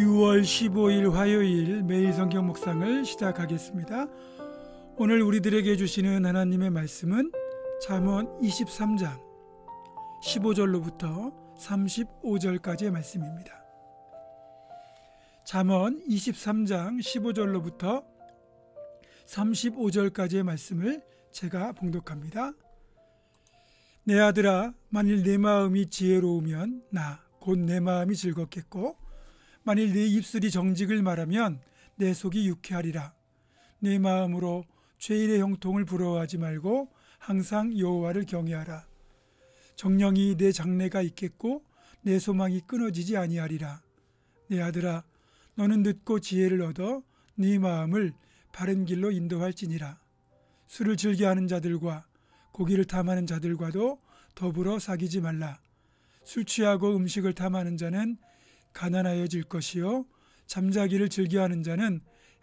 6월 15일 화요일 매일 성경 묵상을 시작하겠습니다. 오늘 우리들에게 주시는 하나님의 말씀은 잠언 23장 15절로부터 35절까지의 말씀입니다. 잠언 23장 15절로부터 35절까지의 말씀을 제가 봉독합니다. 내 아들아, 만일 내 마음이 지혜로우면 나 곧 내 마음이 즐겁겠고, 만일 내 입술이 정직을 말하면 내 속이 유쾌하리라. 내 마음으로 죄인의 형통을 부러워하지 말고 항상 여호와를 경외하라. 정령이 내 장래가 있겠고 내 소망이 끊어지지 아니하리라. 내 아들아, 너는 듣고 지혜를 얻어 네 마음을 바른 길로 인도할지니라. 술을 즐겨하는 자들과 고기를 탐하는 자들과도 더불어 사귀지 말라. 술 취하고 음식을 탐하는 자는 가난하여질 것이요 잠자기를 즐겨하는 자는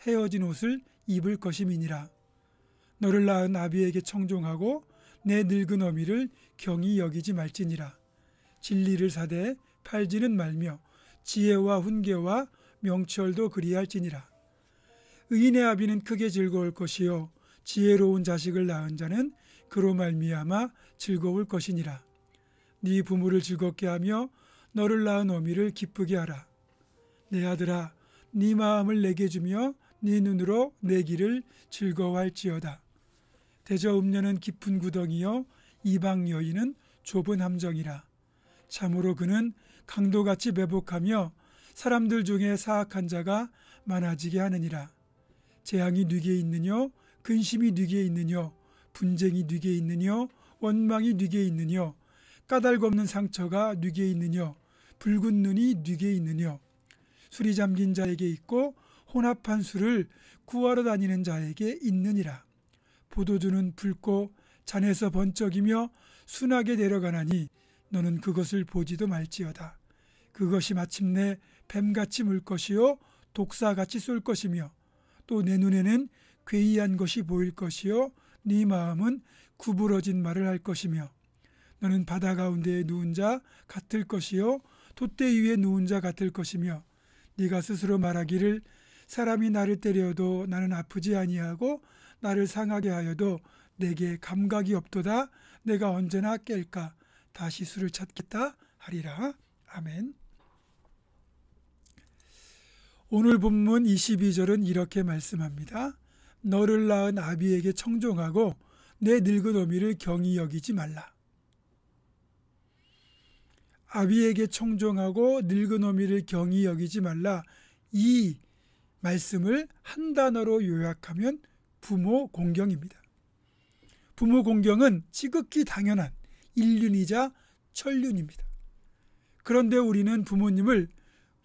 헤어진 옷을 입을 것임이니라. 너를 낳은 아비에게 청종하고 내 늙은 어미를 경히 여기지 말지니라. 진리를 사되 팔지는 말며 지혜와 훈계와 명철도 그리할지니라. 의인의 아비는 크게 즐거울 것이요 지혜로운 자식을 낳은 자는 그로 말미암아 즐거울 것이니라. 네 부모를 즐겁게 하며 너를 낳은 어미를 기쁘게 하라. 내 아들아, 네 마음을 내게 주며 네 눈으로 내 길을 즐거워할지어다. 대저 음녀는 깊은 구덩이요 이방 여인은 좁은 함정이라. 참으로 그는 강도같이 매복하며 사람들 중에 사악한 자가 많아지게 하느니라. 재앙이 네게 있느뇨, 근심이 네게 있느뇨, 분쟁이 네게 있느뇨, 원망이 네게 있느뇨, 까닭 없는 상처가 네게 있느뇨, 붉은 눈이 네게 있느뇨. 술이 잠긴 자에게 있고 혼합한 술을 구하러 다니는 자에게 있느니라. 포도주는 붉고 잔에서 번쩍이며 순하게 내려가나니 너는 그것을 보지도 말지어다. 그것이 마침내 뱀같이 물 것이요 독사같이 쏠 것이며, 또 내 눈에는 괴이한 것이 보일 것이요 네 마음은 구부러진 말을 할 것이며, 너는 바다 가운데에 누운 자 같을 것이요 돛대 위에 누운 자 같을 것이며, 네가 스스로 말하기를 사람이 나를 때려도 나는 아프지 아니하고 나를 상하게 하여도 내게 감각이 없도다. 내가 언제나 깰까? 다시 술을 찾겠다 하리라. 아멘. 오늘 본문 22절은 이렇게 말씀합니다. 너를 낳은 아비에게 청종하고 내 늙은 어미를 경히 여기지 말라. 아비에게 청종하고 늙은 어미를 경히 여기지 말라. 이 말씀을 한 단어로 요약하면 부모 공경입니다. 부모 공경은 지극히 당연한 인륜이자 천륜입니다. 그런데 우리는 부모님을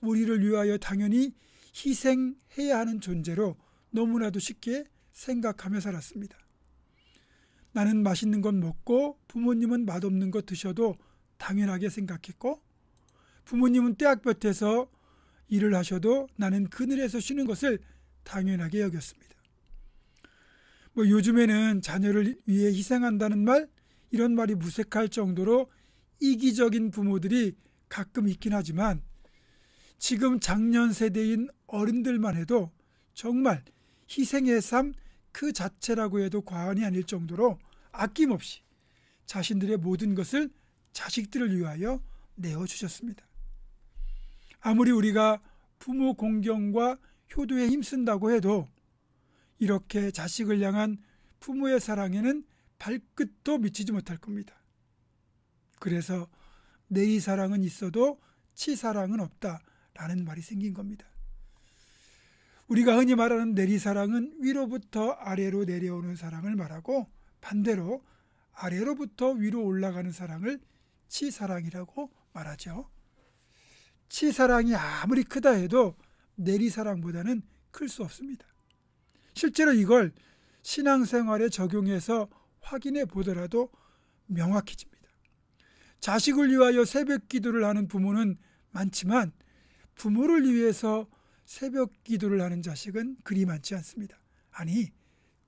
우리를 위하여 당연히 희생해야 하는 존재로 너무나도 쉽게 생각하며 살았습니다. 나는 맛있는 것 먹고 부모님은 맛없는 것 드셔도 당연하게 생각했고, 부모님은 떼약볕에서 일을 하셔도 나는 그늘에서 쉬는 것을 당연하게 여겼습니다. 요즘에는 자녀를 위해 희생한다는 말, 이런 말이 무색할 정도로 이기적인 부모들이 가끔 있긴 하지만, 지금 장년 세대인 어른들만 해도 정말 희생의 삶 그 자체라고 해도 과언이 아닐 정도로 아낌없이 자신들의 모든 것을 자식들을 위하여 내어주셨습니다. 아무리 우리가 부모 공경과 효도에 힘쓴다고 해도 이렇게 자식을 향한 부모의 사랑에는 발끝도 미치지 못할 겁니다. 그래서 내리 사랑은 있어도 치 사랑은 없다라는 말이 생긴 겁니다. 우리가 흔히 말하는 내리 사랑은 위로부터 아래로 내려오는 사랑을 말하고, 반대로 아래로부터 위로 올라가는 사랑을 치사랑이라고 말하죠. 치사랑이 아무리 크다 해도 내리사랑보다는 클 수 없습니다. 실제로 이걸 신앙생활에 적용해서 확인해 보더라도 명확해집니다. 자식을 위하여 새벽 기도를 하는 부모는 많지만 부모를 위해서 새벽 기도를 하는 자식은 그리 많지 않습니다. 아니,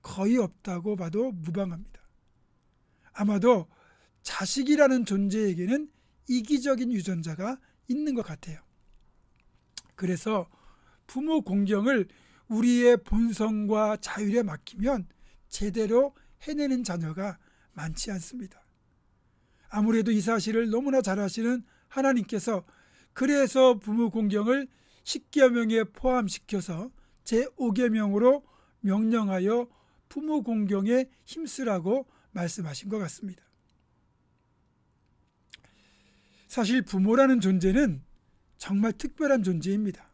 거의 없다고 봐도 무방합니다. 아마도 자식이라는 존재에게는 이기적인 유전자가 있는 것 같아요. 그래서 부모 공경을 우리의 본성과 자율에 맡기면 제대로 해내는 자녀가 많지 않습니다. 아무래도 이 사실을 너무나 잘 아시는 하나님께서 그래서 부모 공경을 10계명에 포함시켜서 제5계명으로 명령하여 부모 공경에 힘쓰라고 말씀하신 것 같습니다. 사실 부모라는 존재는 정말 특별한 존재입니다.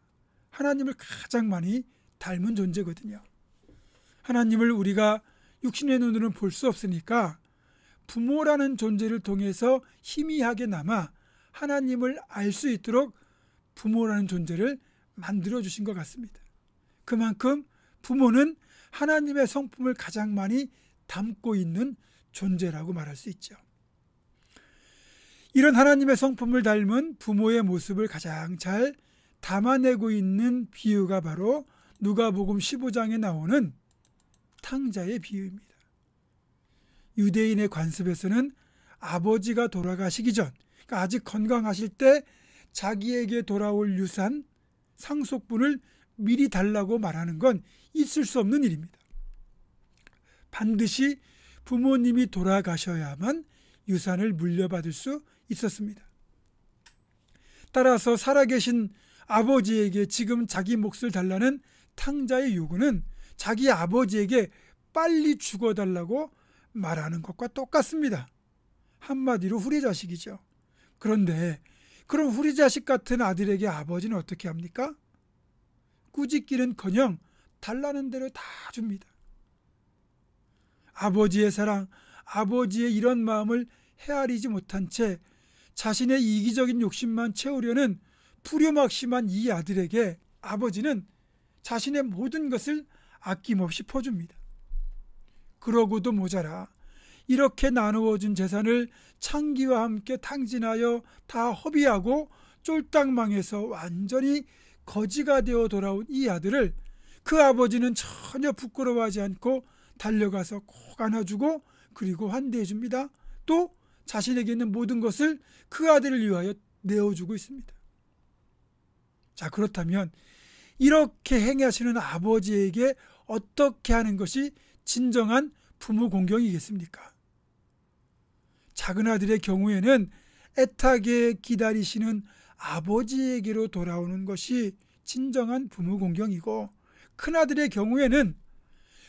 하나님을 가장 많이 닮은 존재거든요. 하나님을 우리가 육신의 눈으로는 볼 수 없으니까 부모라는 존재를 통해서 희미하게나마 하나님을 알 수 있도록 부모라는 존재를 만들어 주신 것 같습니다. 그만큼 부모는 하나님의 성품을 가장 많이 담고 있는 존재라고 말할 수 있죠. 이런 하나님의 성품을 닮은 부모의 모습을 가장 잘 담아내고 있는 비유가 바로 누가복음 15장에 나오는 탕자의 비유입니다. 유대인의 관습에서는 아버지가 돌아가시기 전, 그러니까 아직 건강하실 때 자기에게 돌아올 유산, 상속분을 미리 달라고 말하는 건 있을 수 없는 일입니다. 반드시 부모님이 돌아가셔야만 유산을 물려받을 수 있었습니다. 따라서 살아계신 아버지에게 지금 자기 몫을 달라는 탕자의 요구는 자기 아버지에게 빨리 죽어달라고 말하는 것과 똑같습니다. 한마디로 후리자식이죠. 그런데 그런 후리자식 같은 아들에게 아버지는 어떻게 합니까? 꾸짖기는커녕 달라는 대로 다 줍니다. 아버지의 사랑, 아버지의 이런 마음을 헤아리지 못한 채 자신의 이기적인 욕심만 채우려는 불효막심한 이 아들에게 아버지는 자신의 모든 것을 아낌없이 퍼줍니다. 그러고도 모자라 이렇게 나누어준 재산을 창기와 함께 탕진하여 다 허비하고 쫄딱 망해서 완전히 거지가 되어 돌아온 이 아들을 그 아버지는 전혀 부끄러워하지 않고 달려가서 꼭 안아주고 그리고 환대해 줍니다. 또 자신에게 있는 모든 것을 그 아들을 위하여 내어주고 있습니다. 자, 그렇다면 이렇게 행하시는 아버지에게 어떻게 하는 것이 진정한 부모 공경이겠습니까? 작은 아들의 경우에는 애타게 기다리시는 아버지에게로 돌아오는 것이 진정한 부모 공경이고, 큰아들의 경우에는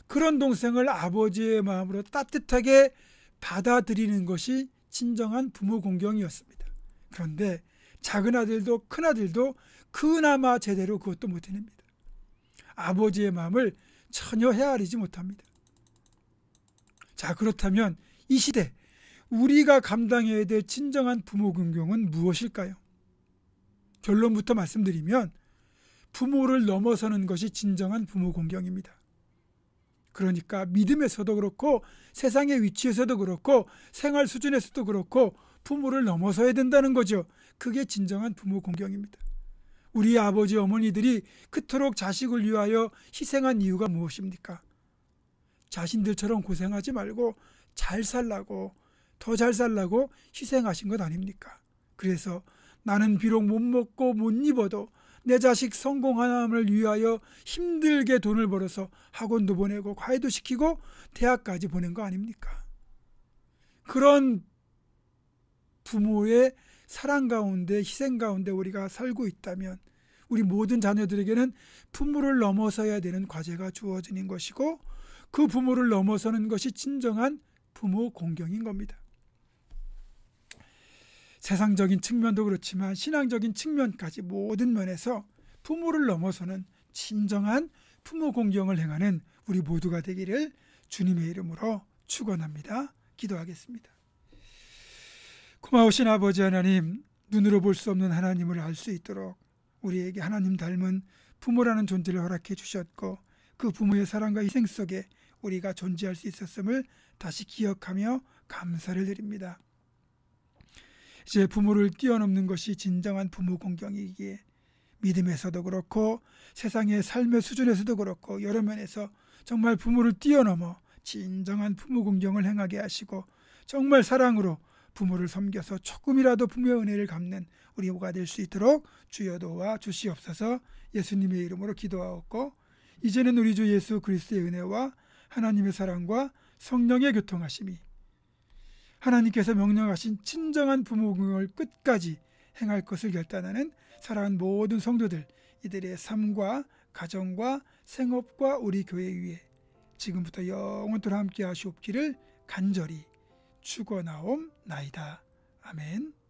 그런 동생을 아버지의 마음으로 따뜻하게 받아들이는 것이 진정한 부모 공경이었습니다. 그런데 작은 아들도 큰 아들도 그나마 제대로 그것도 못 해냅니다. 아버지의 마음을 전혀 헤아리지 못합니다. 자, 그렇다면 이 시대 우리가 감당해야 될 진정한 부모 공경은 무엇일까요? 결론부터 말씀드리면 부모를 넘어서는 것이 진정한 부모 공경입니다. 그러니까 믿음에서도 그렇고 세상의 위치에서도 그렇고 생활 수준에서도 그렇고 부모를 넘어서야 된다는 거죠. 그게 진정한 부모 공경입니다. 우리 아버지 어머니들이 그토록 자식을 위하여 희생한 이유가 무엇입니까? 자신들처럼 고생하지 말고 잘 살라고, 더 잘 살라고 희생하신 것 아닙니까? 그래서 나는 비록 못 먹고 못 입어도 내 자식 성공함을 위하여 힘들게 돈을 벌어서 학원도 보내고 과외도 시키고 대학까지 보낸 거 아닙니까? 그런 부모의 사랑 가운데 희생 가운데 우리가 살고 있다면 우리 모든 자녀들에게는 부모를 넘어서야 되는 과제가 주어지는 것이고, 그 부모를 넘어서는 것이 진정한 부모 공경인 겁니다. 세상적인 측면도 그렇지만 신앙적인 측면까지 모든 면에서 부모를 넘어서는 진정한 부모 공경을 행하는 우리 모두가 되기를 주님의 이름으로 축원합니다. 기도하겠습니다. 고마우신 아버지 하나님, 눈으로 볼 수 없는 하나님을 알 수 있도록 우리에게 하나님 닮은 부모라는 존재를 허락해 주셨고, 그 부모의 사랑과 희생 속에 우리가 존재할 수 있었음을 다시 기억하며 감사를 드립니다. 이제 부모를 뛰어넘는 것이 진정한 부모 공경이기에 믿음에서도 그렇고 세상의 삶의 수준에서도 그렇고 여러 면에서 정말 부모를 뛰어넘어 진정한 부모 공경을 행하게 하시고 정말 사랑으로 부모를 섬겨서 조금이라도 부모의 은혜를 갚는 우리 모가 될 수 있도록 주여 도와 주시옵소서. 예수님의 이름으로 기도하옵고 이제는 우리 주 예수 그리스도의 은혜와 하나님의 사랑과 성령의 교통하심이 하나님께서 명령하신 친정한 부모 공을 끝까지 행할 것을 결단하는 사랑하는 모든 성도들, 이들의 삶과 가정과 생업과 우리 교회 위에 지금부터 영원토록 함께 하시옵기를 간절히 축원하옵나이다. 아멘.